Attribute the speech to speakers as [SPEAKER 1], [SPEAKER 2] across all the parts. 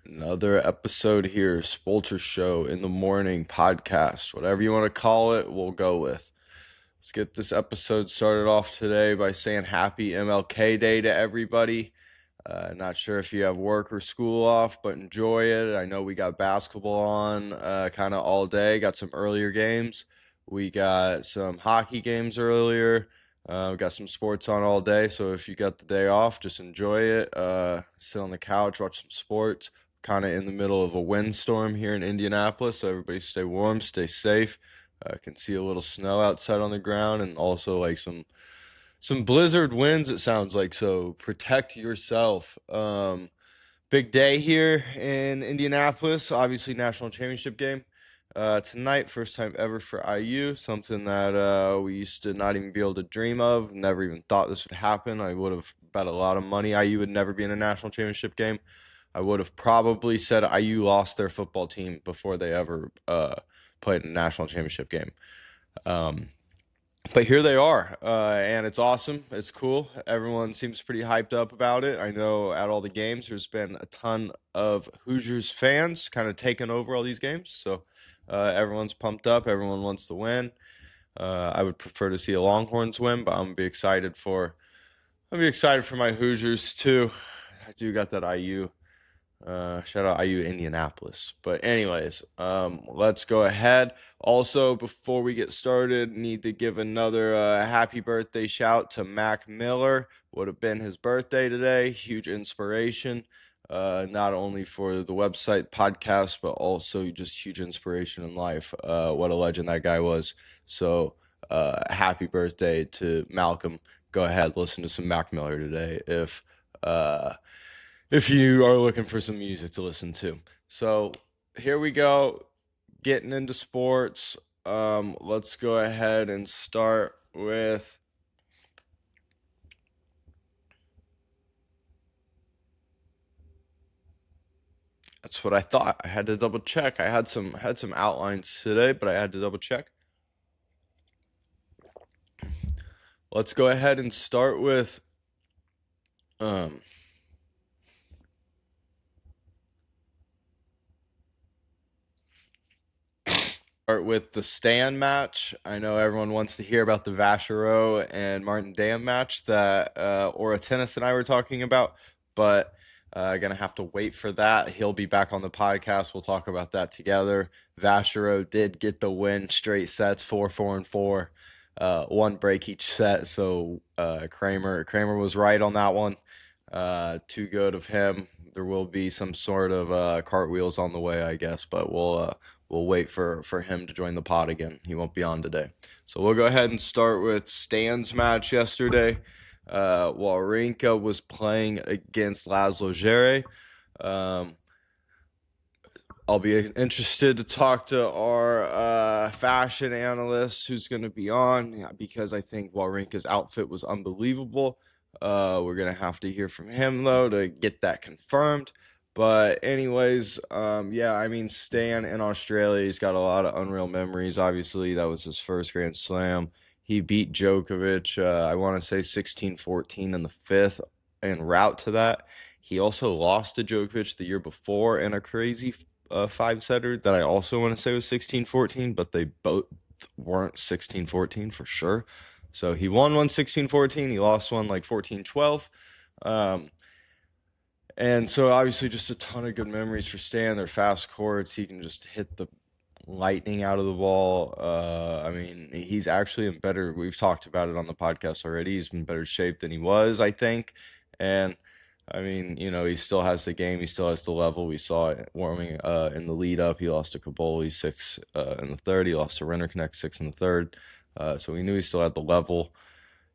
[SPEAKER 1] Another episode here, Spulture Show in the morning podcast, whatever you want to call it, we'll go with. Let's get this episode started off today by saying happy MLK Day to everybody. Not sure if you have work or school off, but enjoy it. I know we got basketball on kind of all day, got some earlier games. We got some hockey games earlier. We got some sports on all day, so if you got the day off, just enjoy it. Sit on the couch, watch some sports. Kind of in the middle of a windstorm here in Indianapolis, so everybody stay warm, stay safe. Can see a little snow outside on the ground, and also like some blizzard winds. It sounds like, so protect yourself. Big day here in Indianapolis. Obviously, national championship game tonight. First time ever for IU. Something that we used to not even be able to dream of. Never even thought this would happen. I would have bet a lot of money IU would never be in a national championship game. I would have probably said IU lost their football team before they ever played a national championship game. Um, but here they are, and it's awesome. It's cool. Everyone seems pretty hyped up about it. I know at all the games, there's been a ton of Hoosiers fans kind of taking over all these games. So everyone's pumped up. Everyone wants to win. I would prefer to see a Longhorns win, but I'm gonna be excited for my Hoosiers too. I do got that IU. Shout out IU Indianapolis. But anyways, let's go ahead. Also, before we get started, need to give another happy birthday shout to Mac Miller. Would have been his birthday today. Huge inspiration, not only for the website podcast, but also just huge inspiration in life. What a legend that guy was. So, happy birthday to Malcolm. Go ahead, listen to some Mac Miller today. Uh, if you are looking for some music to listen to. So here we go, getting into sports. Let's go ahead and start with. That's what I thought. I had to double check. I had some outlines today, but I had to double check. Let's go ahead and um start with the Stan match. I know everyone wants to hear about the Vachereau and Martin Dam match that Aura Tennis and I were talking about, but gonna have to wait for that. He'll be back on the podcast. We'll talk about that together. Vachereau did get the win, straight sets, 4-4-4, one break each set. So Kramer was right on that one. Too good of him. There will be some sort of cartwheels on the way, I guess, but we'll wait for him to join the pod again. He won't be on today. So we'll go ahead and start with Stan's match yesterday. Wawrinka was playing against Laszlo Djere. Um, I'll be interested to talk to our fashion analyst who's going to be on, because I think Wawrinka's outfit was unbelievable. We're going to have to hear from him, though, to get that confirmed. But anyways, yeah, I mean, Stan in Australia, he's got a lot of unreal memories. Obviously, that was his first Grand Slam. He beat Djokovic, I want to say 16-14 in the fifth en route to that. He also lost to Djokovic the year before in a crazy five-setter that I also want to say was 16-14, but they both weren't 16-14 for sure. So he won one 16-14, he lost one like 14-12. And so obviously just a ton of good memories for Stan. They're fast courts. He can just hit the lightning out of the ball. I mean, he's actually in better. We've talked about it on the podcast already. He's in better shape than he was, I think. And I mean, he still has the game. He still has the level. We saw it warming in the lead up. He lost to Kaboli 6 in the third. He lost to Renner 6 in the third. So we knew he still had the level.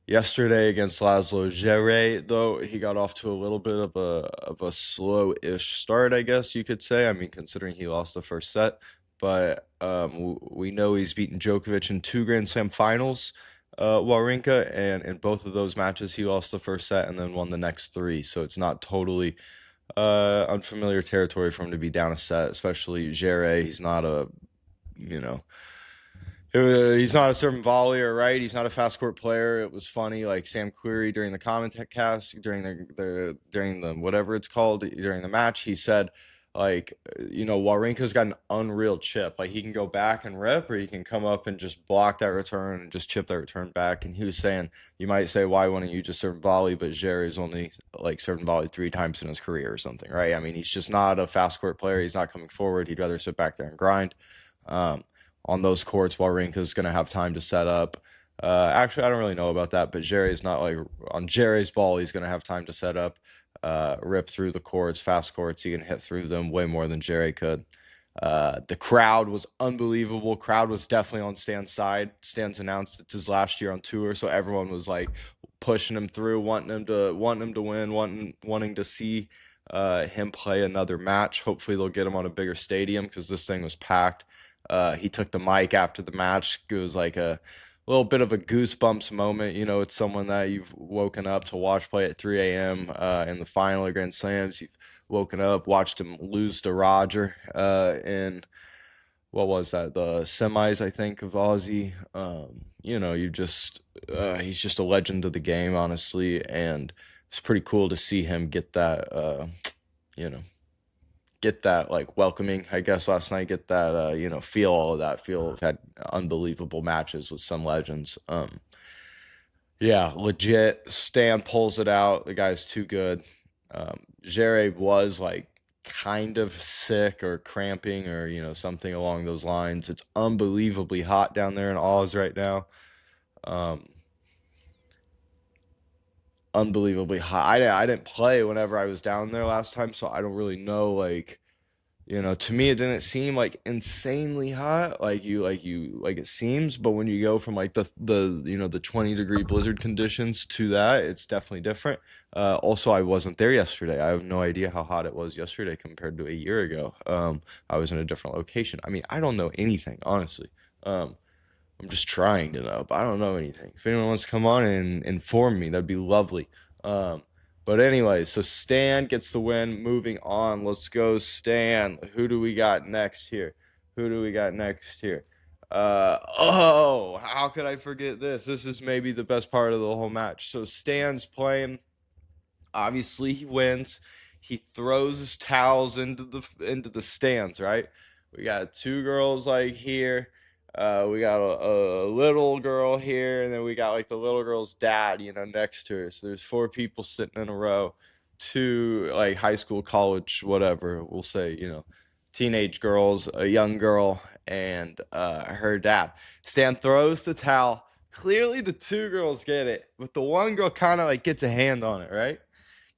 [SPEAKER 1] Yesterday against Laszlo Djere, though, he got off to a little bit of a slow-ish start, I guess you could say. I mean, considering he lost the first set, but we know he's beaten Djokovic in two Grand Slam finals, Wawrinka, and in both of those matches he lost the first set and then won the next three. So it's not totally unfamiliar territory for him to be down a set, especially Djere. He's not a, you know. He's not a serve and volleyer, right? He's not a fast court player. It was funny, like Sam Query during the comment cast during the whatever it's called during the match. He said Like, Wawrinka's got an unreal chip. Like, he can go back and rip, or he can come up and just block that return and just chip that return back. And he was saying, you might say, why wouldn't you just serve volley? But Jerry's only like served volley 3 times in his career or something, right? I mean, he's just not a fast court player. He's not coming forward. He'd rather sit back there and grind. Um, on those courts, Wawrinka's going to have time to set up. Actually, I don't really know about that, but Jerry's not like on Jerry's ball. He's going to have time to set up, rip through the courts, fast courts. He can hit through them way more than Jerry could. The crowd was unbelievable. Crowd was definitely on Stan's side. Stan's announced it's his last year on tour, so everyone was like pushing him through, wanting him to win, wanting to see him play another match. Hopefully, they'll get him on a bigger stadium because this thing was packed. He took the mic after the match. It was like a little bit of a goosebumps moment. It's someone that you've woken up to watch play at 3 a.m. In the final of Grand Slams. You've woken up, watched him lose to Roger in, what was that, the semis, I think, of Aussie. He's just a legend of the game, honestly, and it's pretty cool to see him get that, get that like welcoming, I guess, last night, get that feel all of that feel. I've had unbelievable matches with some legends. Yeah, legit. Stan pulls it out. The guy's too good. Jerry was like kind of sick or cramping or something along those lines. It's unbelievably hot down there in Oz right now. um Unbelievably hot. I didn't play whenever I was down there last time, so I don't really know. Like, to me, it didn't seem like insanely hot, like it seems. But when you go from like the 20-degree blizzard conditions to that, it's definitely different. Also, I wasn't there yesterday. I have no idea how hot it was yesterday compared to a year ago. I was in a different location. I mean, I don't know anything, honestly. I'm just trying to know, but I don't know anything. If anyone wants to come on and inform me, that'd be lovely. Um, but anyway, so Stan gets the win. Moving on, let's go, Stan. Who do we got next here? Who do we got next here? How could I forget this? This is maybe the best part of the whole match. So Stan's playing. Obviously, he wins. He throws his towels into the stands. Right. We got two girls like here. We got a little girl here, and then we got like the little girl's dad, next to her. So there's 4 people sitting in a row, 2 like high school, college, whatever. We'll say, teenage girls, a young girl, and her dad. Stan throws the towel. Clearly, the 2 girls get it, but the one girl kind of like gets a hand on it, right?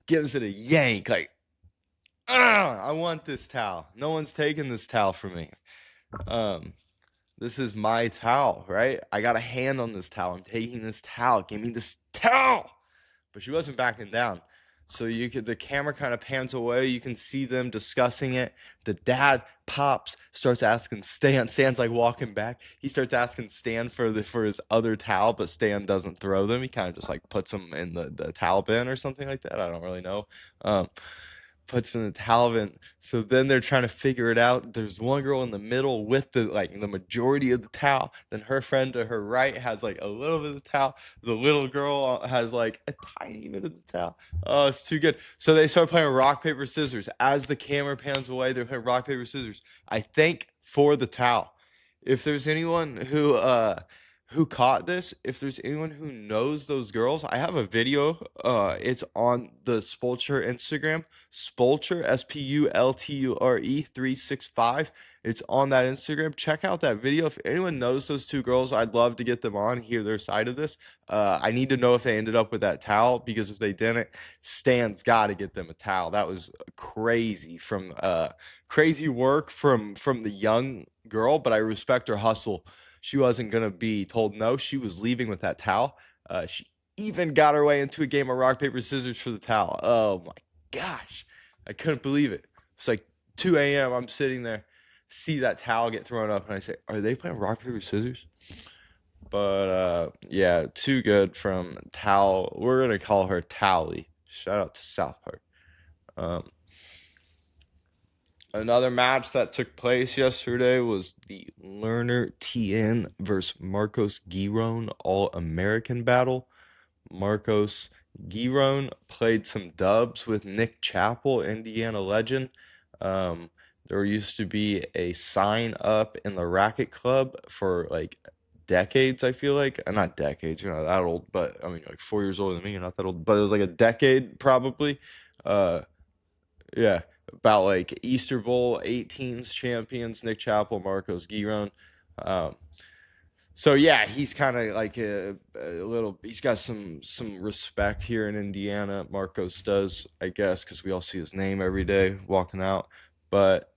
[SPEAKER 1] Gives it a yank, like, I want this towel. No one's taking this towel from me. Um, this is my towel, right? I got a hand on this towel. I'm taking this towel. Give me this towel. But she wasn't backing down. So the camera kind of pans away. You can see them discussing it. The dad pops, starts asking Stan. Stan's like walking back. He starts asking Stan for his other towel, but Stan doesn't throw them. He kind of just like puts them in the towel bin or something like that. I don't really know. Puts in the towel bin. So then they're trying to figure it out. There's one girl in the middle with the majority of the towel. Then her friend to her right has like a little bit of the towel. The little girl has like a tiny bit of the towel. Oh, it's too good. So they start playing rock, paper, scissors. As the camera pans away, they're playing rock, paper, scissors. I think for the towel. If there's anyone who caught this, if there's anyone who knows those girls, I have a video. It's on the Spulture Instagram. Spulture, Spulture 365. It's on that Instagram. Check out that video. If anyone knows those 2 girls, I'd love to get them on, hear their side of this. I need to know if they ended up with that towel, because if they didn't, Stan's got to get them a towel. That was crazy crazy work from the young girl, but I respect her hustle. She wasn't going to be told no. She was leaving with that towel. She even got her way into a game of rock, paper, scissors for the towel. Oh, my gosh. I couldn't believe it. It's like 2 a.m. I'm sitting there, see that towel get thrown up, and I say, are they playing rock, paper, scissors? But, yeah, too good from Towel. We're going to call her Towley. Shout out to South Park. Another match that took place yesterday was the Lerner TN versus Marcos Giron All-American battle. Marcos Giron played some dubs with Nick Chappell, Indiana legend. Um, there used to be a sign up in the racket club for like decades, I feel like. Not decades, you're not that old, but I mean, like 4 years older than me, you're not that old, but it was like a decade probably. Uh, yeah, about like Easter Bowl 18s champions, Nick Chappell, Marcos Giron. Um, so yeah, he's kind of like a little. He's got some respect here in Indiana. Marcos does, I guess, because we all see his name every day walking out. But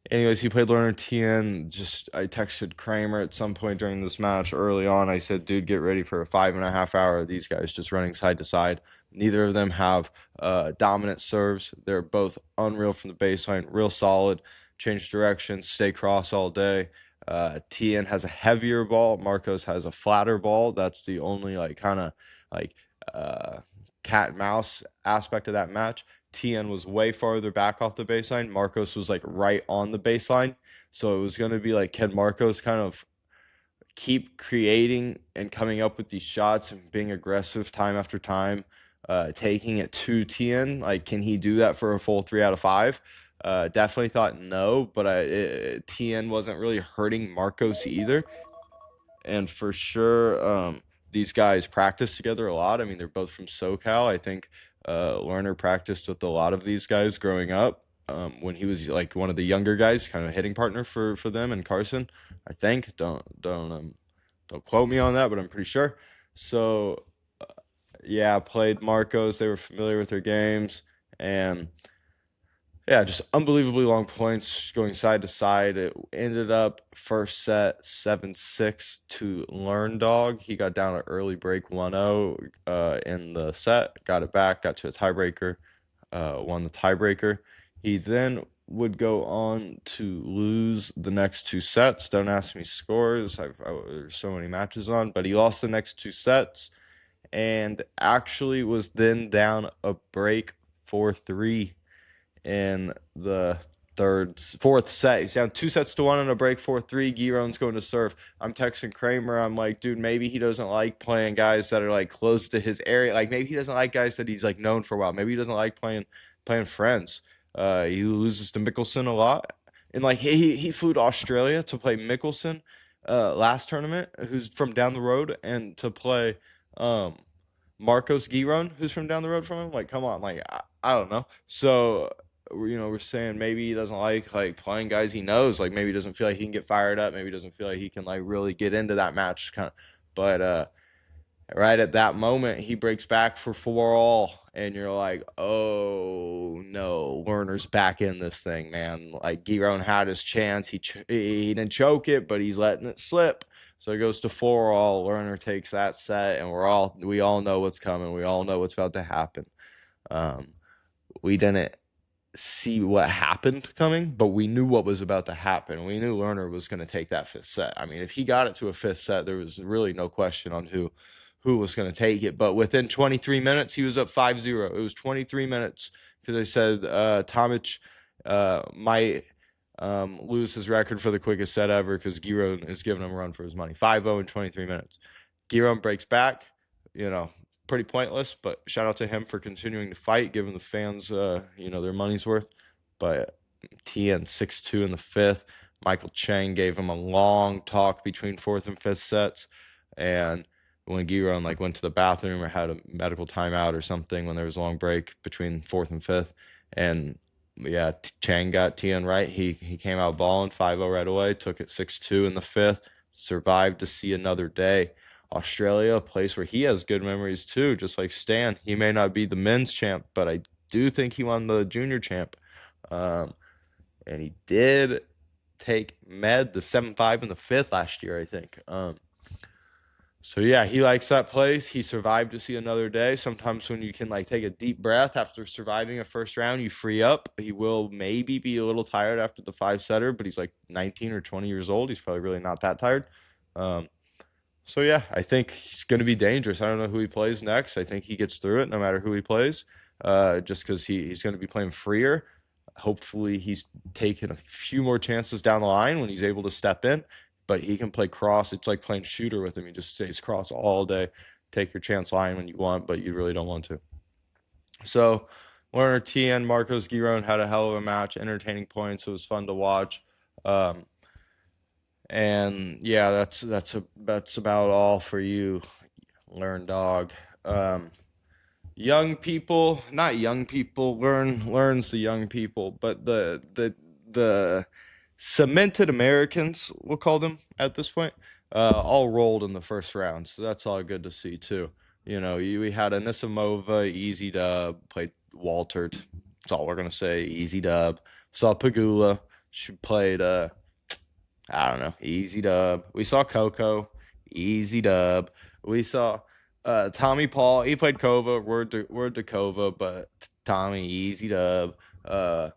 [SPEAKER 1] anyways, he played Leonard Tien. Just I texted Kramer at some point during this match early on. I said, "Dude, get ready for a 5.5 hour of these guys just running side to side. Neither of them have dominant serves. They're both unreal from the baseline, real solid. Change direction, stay cross all day." Tien has a heavier ball. Marcos has a flatter ball. That's the only like kind of like uh, cat and mouse aspect of that match. Tien was way farther back off the baseline. Marcos was like right on the baseline. So it was going to be like, can Marcos kind of keep creating and coming up with these shots and being aggressive time after time, taking it to Tien? Like, can he do that for a full 3 out of 5? Definitely thought no, but Tien wasn't really hurting Marcos either. And for sure, these guys practice together a lot. I mean, they're both from SoCal. I think Lerner practiced with a lot of these guys growing up. When he was like one of the younger guys, kind of hitting partner for them and Carson, I think. Don't quote me on that, but I'm pretty sure. So yeah, played Marcos. They were familiar with their games, and yeah, just unbelievably long points going side to side. It ended up first set 7-6 to Learn Dog. He got down an early break 1-0 in the set, got it back, got to a tiebreaker, won the tiebreaker. He then would go on to lose the next two sets. Don't ask me scores. There's so many matches on, but he lost the next two sets and actually was then down a break 4-3 in the fourth set. He's down 2-1 in a break, 4-3. Giron's going to serve. I'm texting Kramer. I'm like, dude, maybe he doesn't like playing guys that are like close to his area. Like maybe he doesn't like guys that he's like known for a while. Maybe he doesn't like playing friends. He loses to Mickelson a lot. And like he flew to Australia to play Mickelson last tournament, who's from down the road, and to play um Marcos Giron, who's from down the road from him. Like, come on, like I don't know. So we're saying maybe he doesn't like playing guys he knows. Like maybe he doesn't feel like he can get fired up. Maybe he doesn't feel like he can like really get into that match kind of. But right at that moment, he breaks back for 4-all, and you're like, oh no, Lerner's back in this thing, man. Like Giron had his chance. He didn't choke it, but he's letting it slip. So it goes to 4-all. Lerner takes that set, and we all know what's coming. We all know what's about to happen. We didn't see what happened coming, but we knew what was about to happen. We knew Lerner was going to take that fifth set. I mean, if he got it to a fifth set, there was really no question on who was going to take it. But within 23 minutes, he was up 5-0. It was 23 minutes because I said Tomic might lose his record for the quickest set ever because Giron is giving him a run for his money. 5-0 in 23 minutes. Giron breaks back, pretty pointless, but shout out to him for continuing to fight, giving the fans, their money's worth. But Tien 6-2 in the fifth. Michael Chang gave him a long talk between fourth and fifth sets, and when Giron went to the bathroom or had a medical timeout or something when there was a long break between fourth and fifth, and yeah, Chang got Tien right. He came out balling 5-0 right away, took it 6-2 in the fifth, survived to see another day. Australia, a place where he has good memories too, just like Stan. He may not be the men's champ, but I do think he won the junior champ. And he did take Med the 7-5 in the fifth last year, I think. So yeah, he likes that place. He survived to see another day. Sometimes when you can take a deep breath after surviving a first round, you free up. He will maybe be a little tired after the 5-setter, but he's 19 or 20 years old. He's probably really not that tired. So yeah, I think he's going to be dangerous. I don't know who he plays next. I think he gets through it no matter who he plays, just because he's going to be playing freer. Hopefully he's taken a few more chances down the line when he's able to step in, but he can play cross. It's like playing shooter with him. He just stays cross all day. Take your chance line when you want, but you really don't want to. So Lerner T and Marcos Giron had a hell of a match, entertaining points. It was fun to watch. Um, and yeah, that's about all for you, Learn Dog. Um, Young people, not young people, learns the young people, but the cemented Americans, we'll call them at this point, all rolled in the first round. So that's all good to see too. We had Anisimova, easy dub, played Waltert. That's all we're gonna say, easy dub. Saw Pagula, she played I don't know, easy dub. We saw Coco, easy dub. We saw Tommy Paul. He played Kova. Word to Kova, but Tommy easy dub. Uh,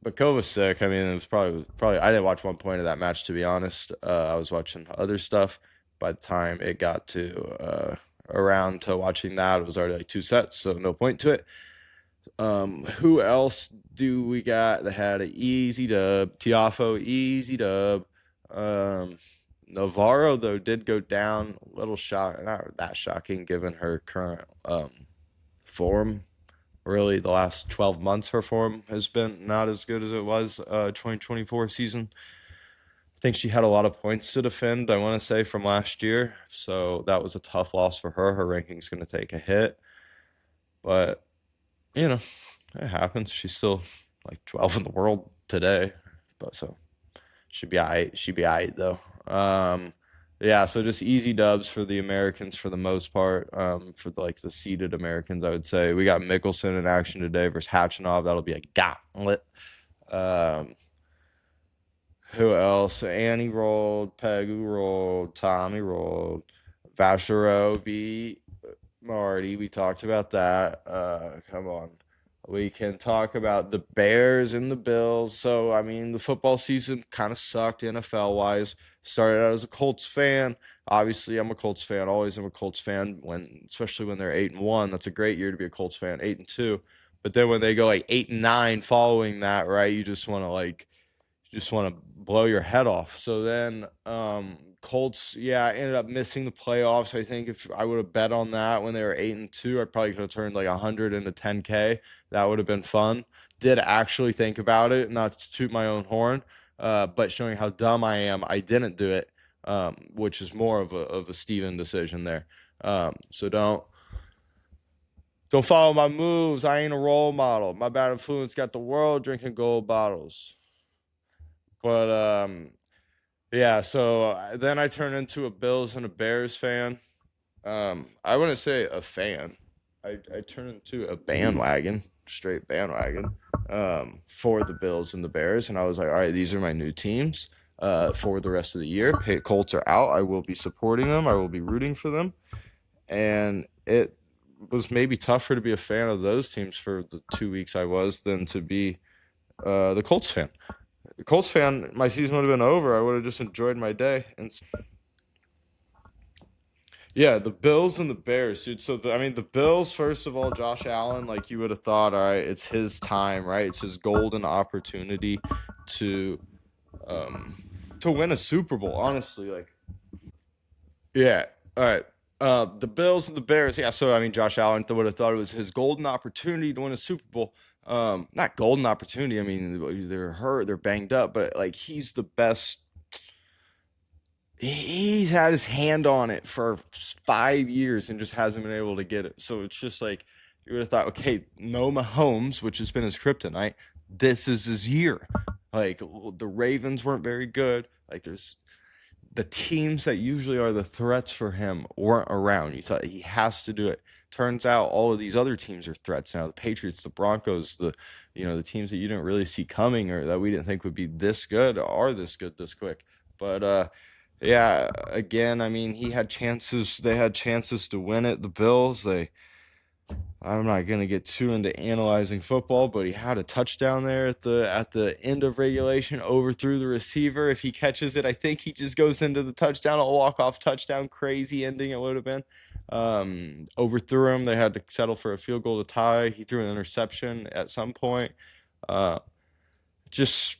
[SPEAKER 1] but Kova's sick. I mean, it was probably. I didn't watch one point of that match, to be honest. I was watching other stuff. By the time it got to around to watching that, it was already like two sets, so no point to it. Who else do we got that had an easy dub? Tiafo, easy dub. Navarro though did go down a little not that shocking given her current form. Really, the last 12 months, her form has been not as good as it was 2024 season. I think she had a lot of points to defend, I want to say, from last year. So that was a tough loss for her. Her ranking's going to take a hit. But, it happens. She's still like 12 in the world today. But so she'd be all right. She'd be all right, though. Yeah, so just easy dubs for the Americans for the most part. For the seeded Americans, I would say we got Mickelson in action today versus Hatchinov. That'll be a gauntlet. Who else? Annie rolled, Pegu rolled, Tommy rolled, Vachereau beat Marty. We talked about that. Come on. We can talk about the Bears and the Bills. So, I mean, the football season kind of sucked NFL wise. Started out as a Colts fan. Obviously, I'm a Colts fan. Always am a Colts fan especially when they're 8-1. That's a great year to be a Colts fan. 8-2. But then when they go like 8-9 following that, right? You just want to blow your head off. So then Colts, yeah, I ended up missing the playoffs. I think if I would have bet on that when they were 8-2, I probably could have turned like 100 into 10K. That would have been fun. Did actually think about it, not to toot my own horn, but showing how dumb I am, I didn't do it, which is more of a Steven decision there. So don't follow my moves. I ain't a role model. My bad influence got the world drinking gold bottles. But yeah, so then I turned into a Bills and a Bears fan. I wouldn't say a fan. I turned into a bandwagon, straight bandwagon, for the Bills and the Bears, and I was like, all right, these are my new teams for the rest of the year. Hey, Colts are out. I will be supporting them. I will be rooting for them, and it was maybe tougher to be a fan of those teams for the 2 weeks I was than to be the Colts fan. Colts fan, my season would have been over. I would have just enjoyed my day. And yeah, the Bills and the Bears, dude. So the Bills, first of all, Josh Allen, like you would have thought, all right, it's his time, right? It's his golden opportunity to win a Super Bowl. Honestly, like, yeah. All right. The Bills and the Bears. Yeah. So Josh Allen would have thought it was his golden opportunity to win a Super Bowl. Not golden opportunity. I mean, they're hurt, they're banged up, but like he's the best. He's had his hand on it for 5 years and just hasn't been able to get it. So it's just like you would have thought, okay, no Mahomes, which has been his kryptonite. This is his year. Like the Ravens weren't very good. Like there's the teams that usually are the threats for him weren't around. You thought he has to do it. Turns out all of these other teams are threats now. The Patriots, the Broncos, the teams that you didn't really see coming or that we didn't think would be this good are this good this quick. But yeah, again, he had chances. They had chances to win it. The Bills, I'm not gonna get too into analyzing football, but he had a touchdown there at the end of regulation, overthrew the receiver. If he catches it, I think he just goes into the touchdown, a walk-off touchdown, crazy ending it would have been. Overthrew him. They had to settle for a field goal to tie. He threw an interception at some point. Just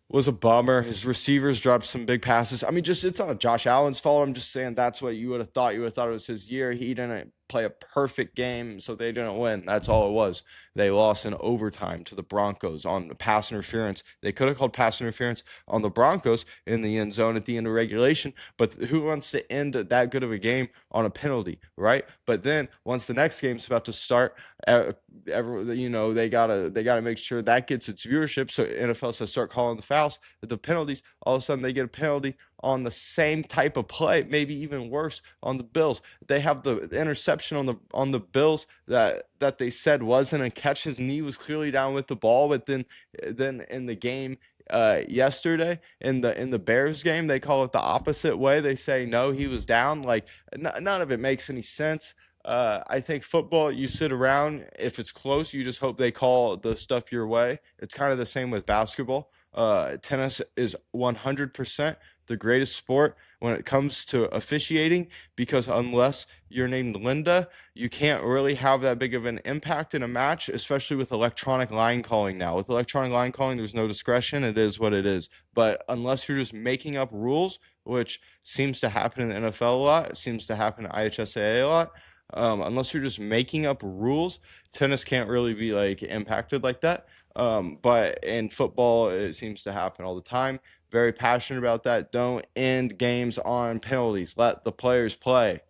[SPEAKER 1] was a bummer. His receivers dropped some big passes. It's not Josh Allen's fault. I'm just saying that's what you would have thought. You would have thought it was his year. He didn't play a perfect game, so they didn't win. That's all it was. They lost in overtime to the Broncos on pass interference. They could have called pass interference on the Broncos in the end zone at the end of regulation, but who wants to end that good of a game on a penalty, right? But then once the next game's about to start, they gotta make sure that gets its viewership. So NFL says start calling the fouls, the penalties. All of a sudden they get a penalty on the same type of play, maybe even worse on the Bills. They have the interception on the Bills that they said wasn't a catch. His knee was clearly down with the ball, but then in the game yesterday in the Bears game, they call it the opposite way. They say no, he was down. Like none of it makes any sense. I think football, you sit around. If it's close, you just hope they call the stuff your way. It's kind of the same with basketball. Tennis is 100% the greatest sport when it comes to officiating, because unless you're named Linda, you can't really have that big of an impact in a match, especially with electronic line calling now. With electronic line calling, there's no discretion. It is what it is. But unless you're just making up rules, which seems to happen in the NFL a lot, it seems to happen in IHSAA a lot, unless you're just making up rules, tennis can't really be like impacted like that. But in football, it seems to happen all the time. Very passionate about that. Don't end games on penalties. Let the players play.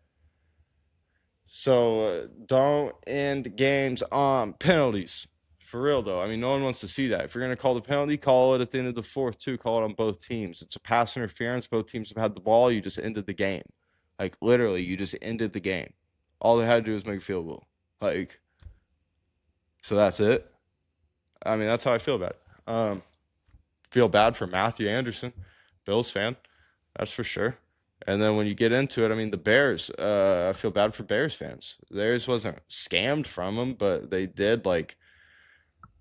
[SPEAKER 1] So don't end games on penalties. For real, though. I mean, no one wants to see that. If you're going to call the penalty, call it at the end of the fourth, too. Call it on both teams. It's a pass interference. Both teams have had the ball. You just ended the game. Like, literally, you just ended the game. All they had to do was make a field goal. Like, so that's it. I mean, that's how I feel about it. Feel bad for Matthew Anderson, Bills fan, that's for sure. And then when you get into it, I mean, the Bears, I feel bad for Bears fans. Theirs wasn't scammed from them, but they did, like,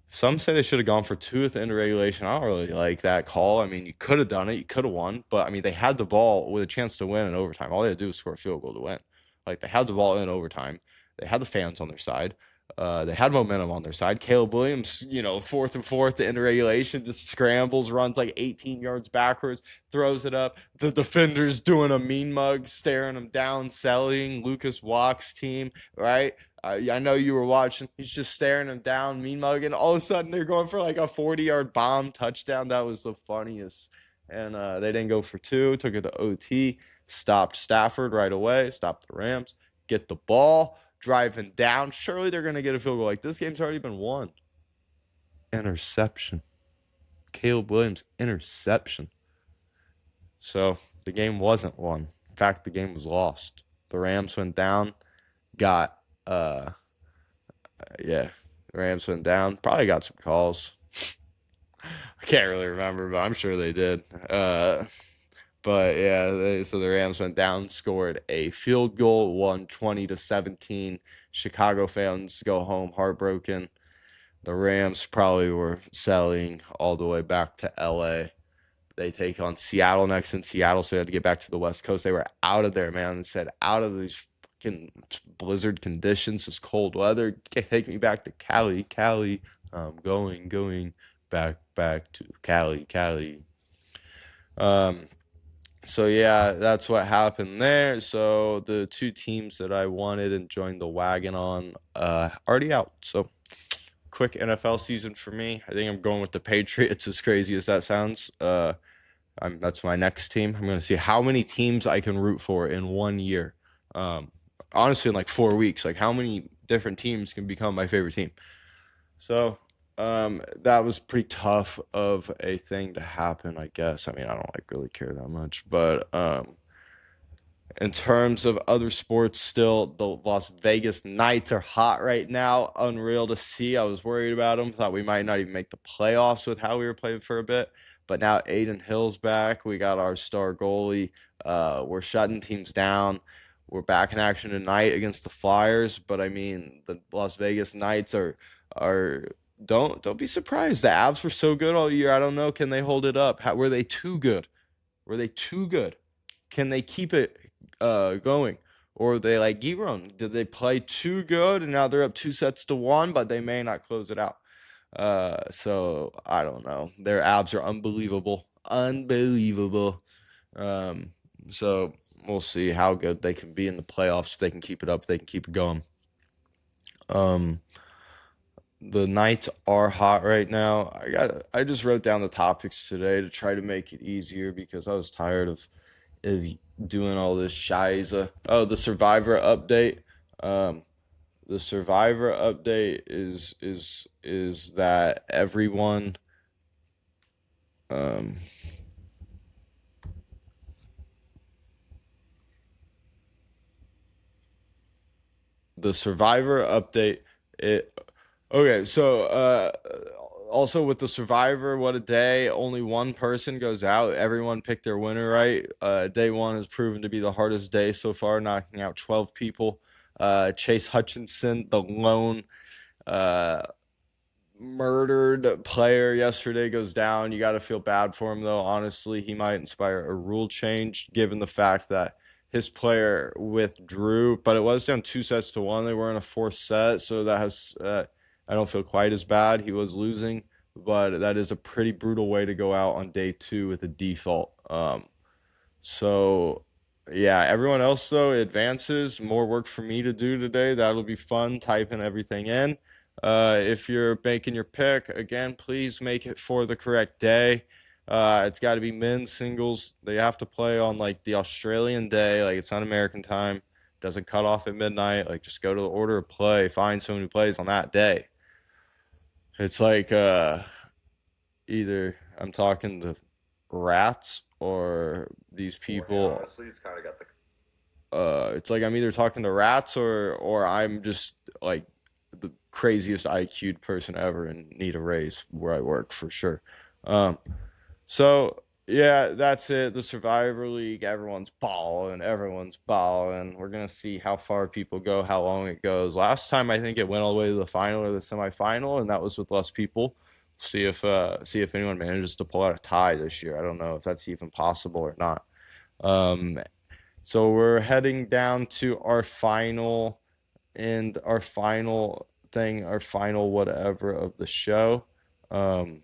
[SPEAKER 1] some say they should have gone for two at the end of regulation. I don't really like that call. I mean, you could have done it. You could have won. But, I mean, they had the ball with a chance to win in overtime. All they had to do was score a field goal to win. Like, they had the ball in overtime. They had the fans on their side. They had momentum on their side. Caleb Williams, 4th and 4 at the end of regulation, just scrambles, runs like 18 yards backwards, throws it up. The defender's doing a mean mug, staring him down, selling Lucas Walk's team, right? I know you were watching. He's just staring him down, mean mugging. All of a sudden, they're going for like a 40-yard bomb touchdown. That was the funniest. And they didn't go for two, took it to OT, stopped Stafford right away, stopped the Rams, get the ball, driving down. Surely they're going to get a field goal. Like, this game's already been won. Interception. Caleb Williams, interception. So the game wasn't won. In fact, the game was lost. The Rams went down, the Rams went down. Probably got some calls. I can't really remember, but I'm sure they did. But yeah, so the Rams went down, scored a field goal, won 20-17. Chicago fans go home heartbroken. The Rams probably were selling all the way back to LA. They take on Seattle next in Seattle, so they had to get back to the West Coast. They were out of there, man. They said, out of these fucking blizzard conditions, this cold weather. Take me back to Cali. I'm going back to Cali. So yeah, that's what happened there. So the two teams that I wanted and joined the wagon on already out. So quick NFL season for me. I think I'm going with the Patriots, as crazy as that sounds. That's my next team. I'm going to see how many teams I can root for in 1 year. Honestly, in like 4 weeks, like how many different teams can become my favorite team. So that was pretty tough of a thing to happen, I guess. I mean, I don't like really care that much, but in terms of other sports, still the Las Vegas Knights are hot right now. Unreal to see. I was worried about them. Thought we might not even make the playoffs with how we were playing for a bit. But now Aiden Hill's back. We got our star goalie. We're shutting teams down. We're back in action tonight against the Flyers. But I mean, the Las Vegas Knights are don't be surprised. The Avs were so good all year. I don't know. Can they hold it up? Were they too good? Can they keep it going? Or are they like Giron? Did they play too good and now they're up 2-1, but they may not close it out? So I don't know. Their abs are unbelievable. So We'll see how good they can be in the playoffs. If they can keep it up, if they can keep it going. The nights are hot right now. I just wrote down the topics today to try to make it easier because I was tired of doing all this shiza. Oh, the Survivor update. Um, the Survivor update is that everyone um the Survivor update. It okay. So also with the Survivor, what a day! Only one person goes out. Everyone picked their winner, right? Day one has proven to be the hardest day so far, knocking out 12 people. Chase Hutchinson, the lone uh, murdered player yesterday, goes down. You got to feel bad for him, though. Honestly, he might inspire a rule change given the fact that his player withdrew, but it was down 2-1. They were in a fourth set, so that has I don't feel quite as bad. He was losing, but that is a pretty brutal way to go out on day two with a default. So yeah, everyone else though advances. More work for me to do today. That'll be fun, typing everything in. If you're making your pick, again, please make it for the correct day. It's got to be men's singles. They have to play on like the Australian day, like it's not American time. Doesn't cut off at midnight. Like just go to the order of play, find someone who plays on that day. It's like either I'm talking to rats or these people. Honestly, it's kind of got the it's like I'm either talking to rats or I'm just like the craziest IQ'd person ever and need a raise where I work for sure. Um, so yeah, that's it. The Survivor League, everyone's balling, everyone's balling. We're gonna see how far people go, how long it goes. Last time I think it went all the way to the final or the semifinal, and that was with less people. See if anyone manages to pull out a tie this year. I don't know if that's even possible or not. Um, so we're heading down to our final and our final thing, our final whatever of the show. Um,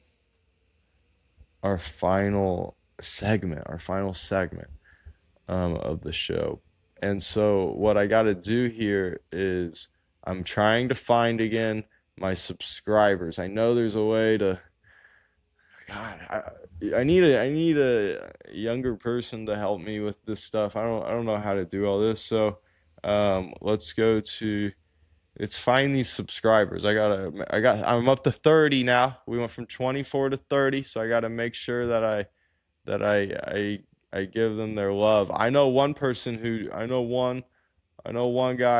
[SPEAKER 1] our final segment of the show. And so what I got to do here is I'm trying to find again my subscribers. I know there's a way to God, I need a younger person to help me with this stuff. I don't know how to do all this. So let's go to let's find these subscribers. I'm up to 30 now. We went from 24 to 30, so I gotta make sure that I give them their love. I know one guy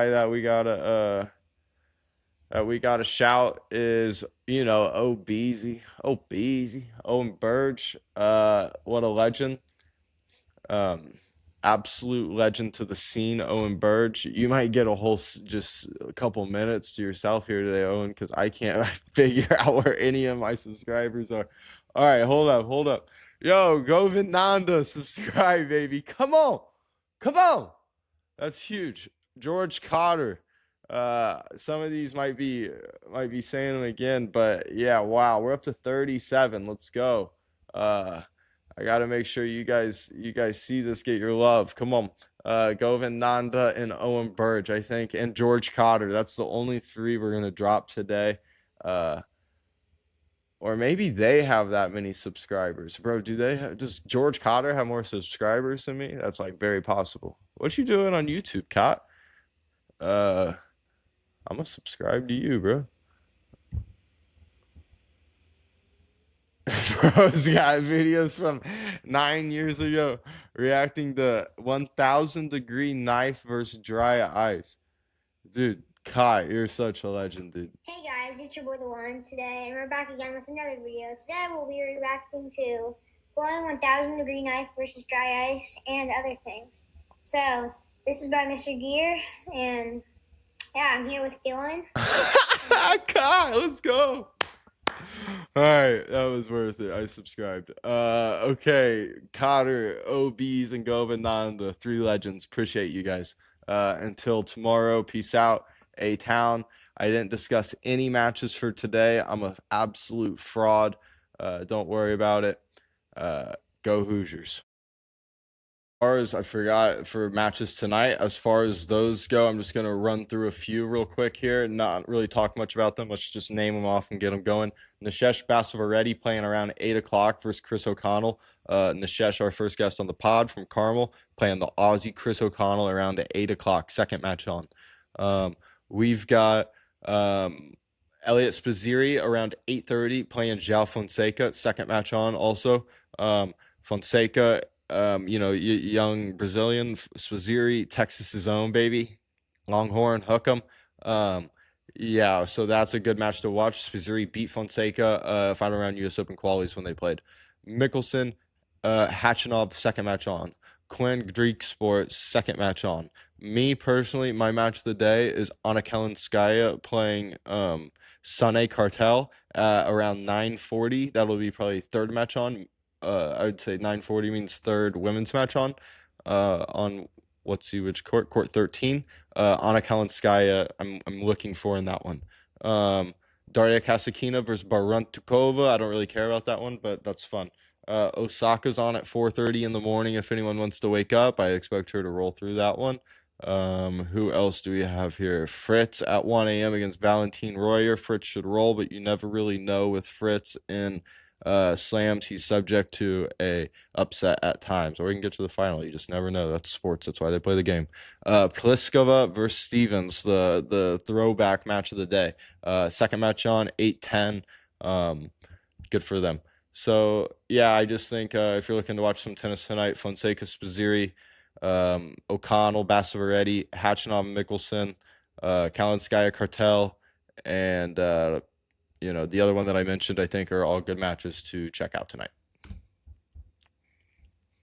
[SPEAKER 1] that we got to shout is, Owen Burge. What a legend. Um, Absolute legend to the scene, Owen Burge. You might get just a couple minutes to yourself here today, Owen, because I can't figure out where any of my subscribers are. All right, hold up. Yo, Govinanda, subscribe, baby. Come on. That's huge. George Cotter. Some of these might be saying them again, but yeah, wow, we're up to 37. Let's go. I gotta make sure you guys see this, get your love. Come on. Govind Nanda and Owen Burge, I think, and George Cotter. That's the only three we're gonna drop today. Or maybe they have that many subscribers. Bro, does George Cotter have more subscribers than me? That's like very possible. What you doing on YouTube, Cot? Uh I'm gonna subscribe to you, bro. Bro's got videos from 9 years ago reacting to 1,000-degree knife versus dry ice. Dude, Kai, you're such a legend, dude.
[SPEAKER 2] Hey guys, it's your boy The One today, and we're back again with another video. Today we'll be reacting to going 1,000-degree knife versus dry ice and other things. So, this is by Mr. Gear, and yeah, I'm here with Dylan.
[SPEAKER 1] Kai, let's go. All right, that was worth it. I subscribed. Okay, Cotter, OBs, and Govinanda, three legends. Appreciate you guys. Until tomorrow, peace out. A-Town. I didn't discuss any matches for today. I'm an absolute fraud. Don't worry about it. Go Hoosiers. Far as I forgot for matches tonight, as far as those go, I'm just gonna run through a few real quick here, not really talk much about them. Let's just name them off and get them going. Nishesh Basavareddy playing around 8 o'clock versus Chris O'Connell. Nishesh, our first guest on the pod from Carmel, playing the Aussie Chris O'Connell around at 8 o'clock. Second match on. We've got Elliot Spazziri around 8:30 playing João Fonseca. Second match on also. Fonseca, young Brazilian Spazziri, Texas's own baby, Longhorn, hook 'em. Yeah, so that's a good match to watch. Spazziri beat Fonseca final round U.S. Open qualies when they played. Mickelson, Hachinov, second match on. Quinn Greek Sports, second match on. Me personally, my match of the day is Anna Kalinskaya playing Sane Cartel around 9:40. That'll be probably third match on. I would say 9:40 means third women's match on let's see which court 13. Anna Kalinskaya, I'm looking for in that one. Daria Kasatkina versus Barantukova. I don't really care about that one, but that's fun. Osaka's on at 4:30 in the morning. If anyone wants to wake up, I expect her to roll through that one. Who else do we have here? Fritz at 1 a.m. against Valentine Royer. Fritz should roll, but you never really know with Fritz in slams. He's subject to a upset at times, or he can get to the final. You just never know. That's sports. That's why they play the game. Pliskova versus Stevens, the throwback match of the day. Second match on 8:10. Good for them. So yeah, I just think if you're looking to watch some tennis tonight, Fonseca, Spazziri, O'Connell, Basavareddy, Hachinov, Mickelson, Kalinskaya, Cartel, and the other one that I mentioned, I think are all good matches to check out tonight.